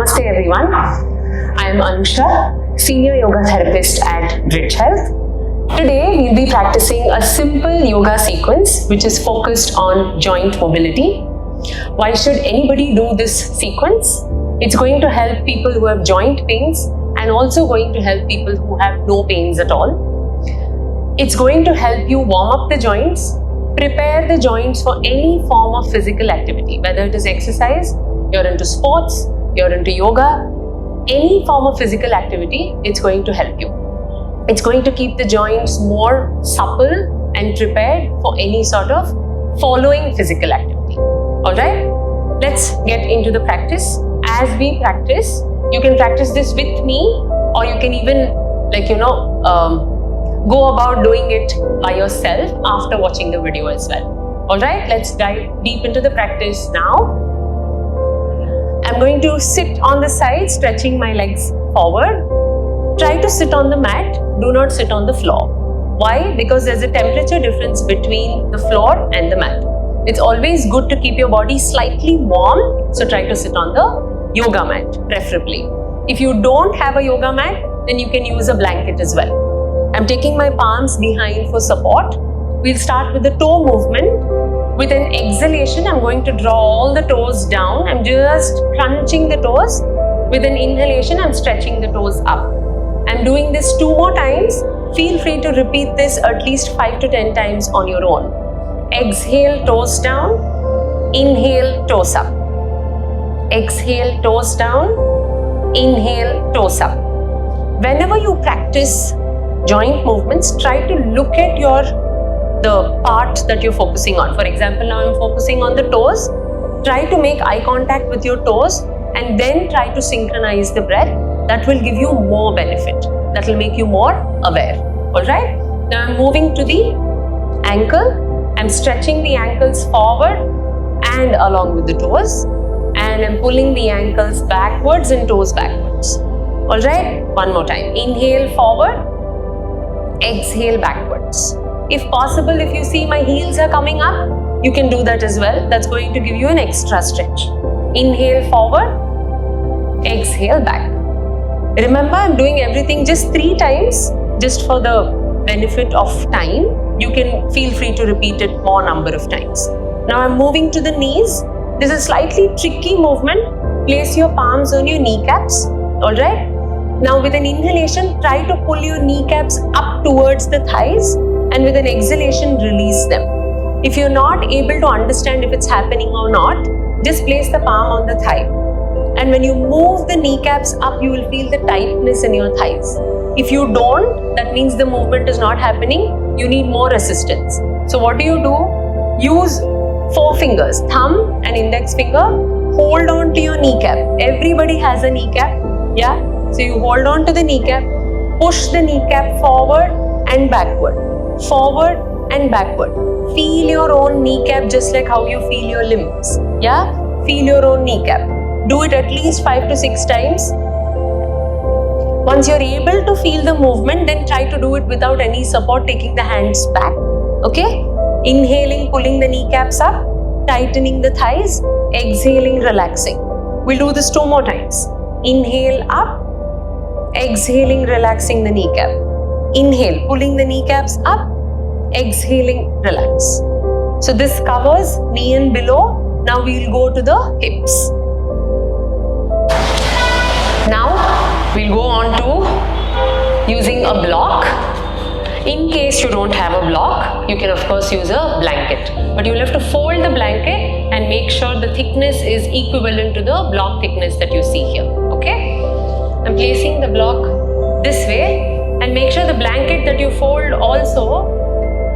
Namaste everyone. I am Anusha, Senior Yoga Therapist at Bridge Health. Today we'll be practicing a simple yoga sequence which is focused on joint mobility. Why should anybody do this sequence? It's going to help people who have joint pains and also going to help people who have no pains at all. It's going to help you warm up the joints, prepare the joints for any form of physical activity, whether it is exercise, you're into sports, you're into yoga, any form of physical activity, it's going to help you. It's going to keep the joints more supple and prepared for any sort of following physical activity. Alright, let's get into the practice. As we practice, you can practice this with me, or you can even go about doing it by yourself after watching the video as well. Alright, let's dive deep into the practice now. I'm going to sit on the side, stretching my legs forward. Try to sit on the mat, do not sit on the floor. Why? Because there's a temperature difference between the floor and the mat. It's always good to keep your body slightly warm, so try to sit on the yoga mat, preferably. If you don't have a yoga mat, then you can use a blanket as well. I'm taking my palms behind for support. We'll start with the toe movement. With an exhalation, I'm going to draw all the toes down. I'm just crunching the toes. With an inhalation, I'm stretching the toes up. I'm doing this 2 more times. Feel free to repeat this at least 5 to 10 times on your own. Exhale, toes down. Inhale, toes up. Exhale, toes down. Inhale, toes up. Whenever you practice joint movements, try to look at the part that you're focusing on. For example, now I'm focusing on the toes. Try to make eye contact with your toes and then try to synchronize the breath. That will give you more benefit. That will make you more aware. Alright? Now I'm moving to the ankle. I'm stretching the ankles forward and along with the toes. And I'm pulling the ankles backwards and toes backwards. Alright? One more time. Inhale forward. Exhale backwards. If possible, if you see my heels are coming up, you can do that as well. That's going to give you an extra stretch. Inhale forward, exhale back. Remember, I'm doing everything just 3 times, just for the benefit of time. You can feel free to repeat it more number of times. Now I'm moving to the knees. This is a slightly tricky movement. Place your palms on your kneecaps. Alright? Now with an inhalation, try to pull your kneecaps up towards the thighs. And with an exhalation, release them. If you're not able to understand if it's happening or not, just place the palm on the thigh. And when you move the kneecaps up, you will feel the tightness in your thighs. If you don't, that means the movement is not happening. You need more assistance. So what do? Use 4 fingers, thumb and index finger. Hold on to your kneecap. Everybody has a kneecap. Yeah? So you hold on to the kneecap, push the kneecap forward and backward. Forward and backward. Feel your own kneecap just like how you feel your limbs. Yeah? Feel your own kneecap. Do it at least 5 to 6 times. Once you're able to feel the movement, then try to do it without any support, taking the hands back. Okay? Inhaling, pulling the kneecaps up, tightening the thighs, exhaling, relaxing. We'll do this 2 more times. Inhale up, exhaling, relaxing the kneecap. Inhale, pulling the kneecaps up, exhaling, relax. So this covers knee and below. Now we'll go to the hips. Now we'll go on to using a block. In case you don't have a block, you can of course use a blanket. But you'll have to fold the blanket and make sure the thickness is equivalent to the block thickness that you see here. Okay? I'm placing the block this way. And make sure the blanket that you fold also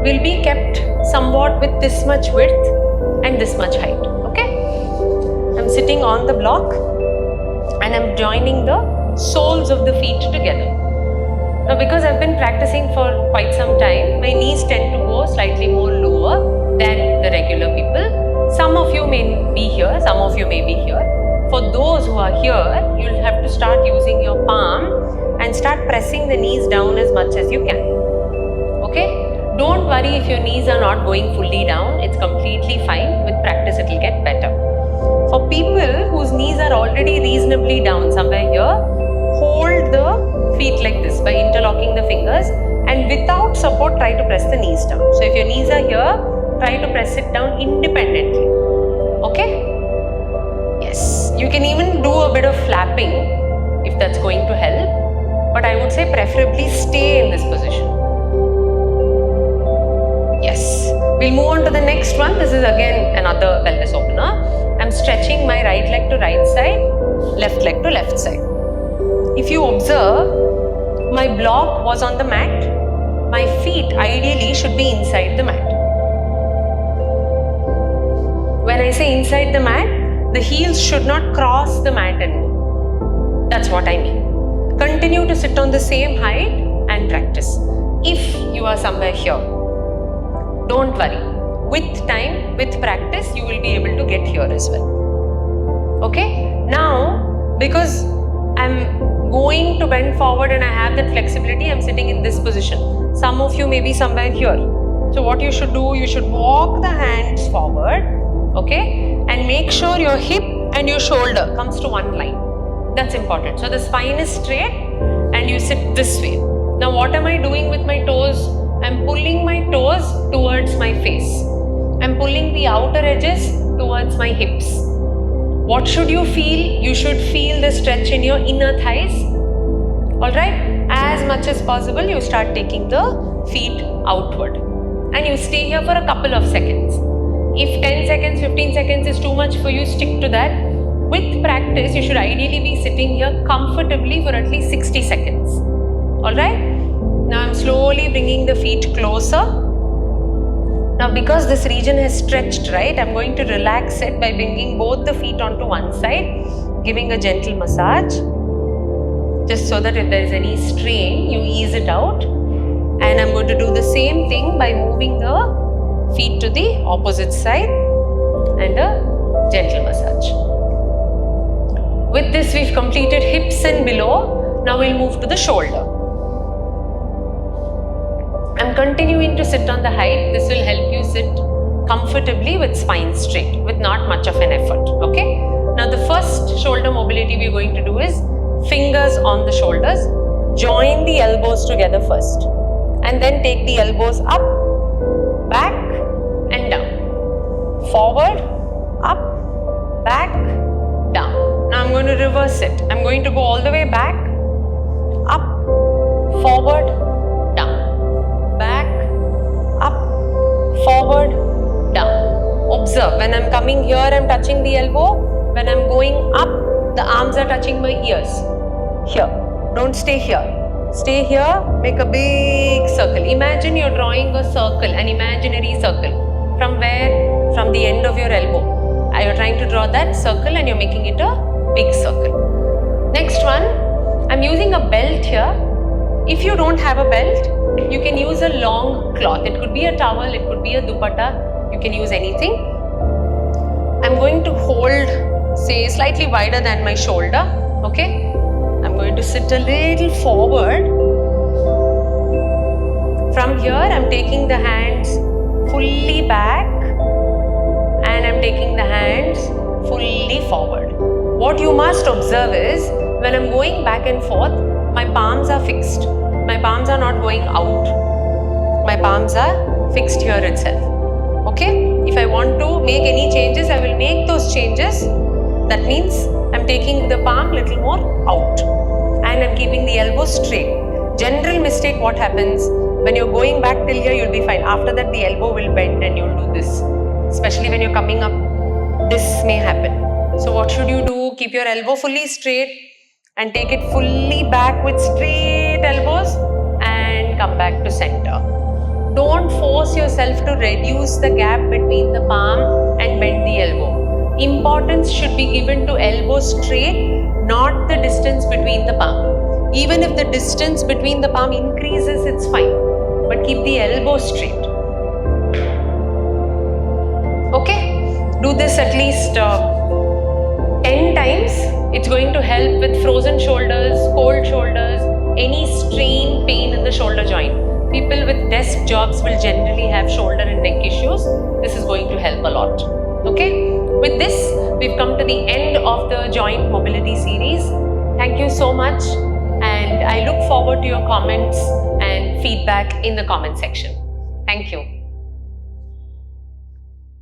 will be kept somewhat with this much width and this much height. Okay? I'm sitting on the block and I'm joining the soles of the feet together. Now because I've been practicing for quite some time, my knees tend to go slightly more lower than the regular people. Some of you may be here, some of you may be here. For those who are here, you'll have to start using your palm and start pressing the knees down as much as you can. Okay? Don't worry if your knees are not going fully down. It's completely fine. With practice, it will get better. For Now, people whose knees are already reasonably down, somewhere here, hold the feet like this by interlocking the fingers, and without support, try to press the knees down. So, if your knees are here, try to press it down independently. Okay? Yes. You can even do a bit of flapping if that's going to help, but I would say preferably stay in this position. Yes. We'll move on to the next one. This is again another pelvis opener. I'm stretching my right leg to right side, left leg to left side. If you observe, my block was on the mat. My feet ideally should be inside the mat. When I say inside the mat, the heels should not cross the mat and move. That's what I mean. Continue to sit on the same height and practice. If you are somewhere here, don't worry. With time, with practice, you will be able to get here as well. Okay? Now, because I'm going to bend forward and I have that flexibility, I'm sitting in this position. Some of you may be somewhere here. So what you should do, you should walk the hands forward, okay? And make sure your hip and your shoulder comes to one line. That's important. So the spine is straight and you sit this way. Now what am I doing with my toes? I'm pulling my toes towards my face. I'm pulling the outer edges towards my hips. What should you feel? You should feel the stretch in your inner thighs. Alright? As much as possible, you start taking the feet outward. And you stay here for a couple of seconds. If 10 seconds, 15 seconds is too much for you, stick to that. With practice, you should ideally be sitting here comfortably for at least 60 seconds. Alright? Now I'm slowly bringing the feet closer. Now because this region has stretched, right, I'm going to relax it by bringing both the feet onto one side, giving a gentle massage, just so that if there is any strain, you ease it out. And I'm going to do the same thing by moving the feet to the opposite side and a gentle massage. With this, we've completed hips and below. Now we'll move to the shoulder. I'm continuing to sit on the height. This will help you sit comfortably with spine straight, with not much of an effort, okay? Now the first shoulder mobility we're going to do is fingers on the shoulders. Join the elbows together first and then take the elbows up, back and down. Forward, up, back, down. Now I'm going to reverse it. I'm going to go all the way back, up, forward, back, up, forward, down. Observe, when I'm coming here, I'm touching the elbow. When I'm going up, the arms are touching my ears. Here. Don't stay here. Stay here, make a big circle. Imagine you're drawing a circle, an imaginary circle. From where? From the end of your elbow. You're trying to draw that circle and you're making it a big circle. Next one, I'm using a belt here. If you don't have a belt, you can use a long cloth. It could be a towel, it could be a dupatta. You can use anything. I'm going to hold, say, slightly wider than my shoulder. Okay? I'm going to sit a little forward. From here, I'm taking the hands fully back and I'm taking the hands fully forward. What you must observe is, when I'm going back and forth, my palms are fixed. My palms are not going out. My palms are fixed here itself. Okay? If I want to make any changes, I will make those changes. That means I'm taking the palm little more out and I'm keeping the elbow straight. General mistake, what happens? When you're going back till here, you'll be fine. After that, the elbow will bend and you'll do this. Especially when you're coming up, this may happen. So what should you do? Keep your elbow fully straight and take it fully back with straight elbows and come back to center. Don't force yourself to reduce the gap between the palm and bend the elbow. Importance should be given to elbow straight, not the distance between the palm. Even if the distance between the palm increases, it's fine. But keep the elbow straight. Okay? Do this at least 10 times. It's going to help with frozen shoulders, cold shoulders, any strain, pain in the shoulder joint. People with desk jobs will generally have shoulder and neck issues. This is going to help a lot. Okay? With this, we've come to the end of the joint mobility series. Thank you so much, and I look forward to your comments and feedback in the comment section. Thank you.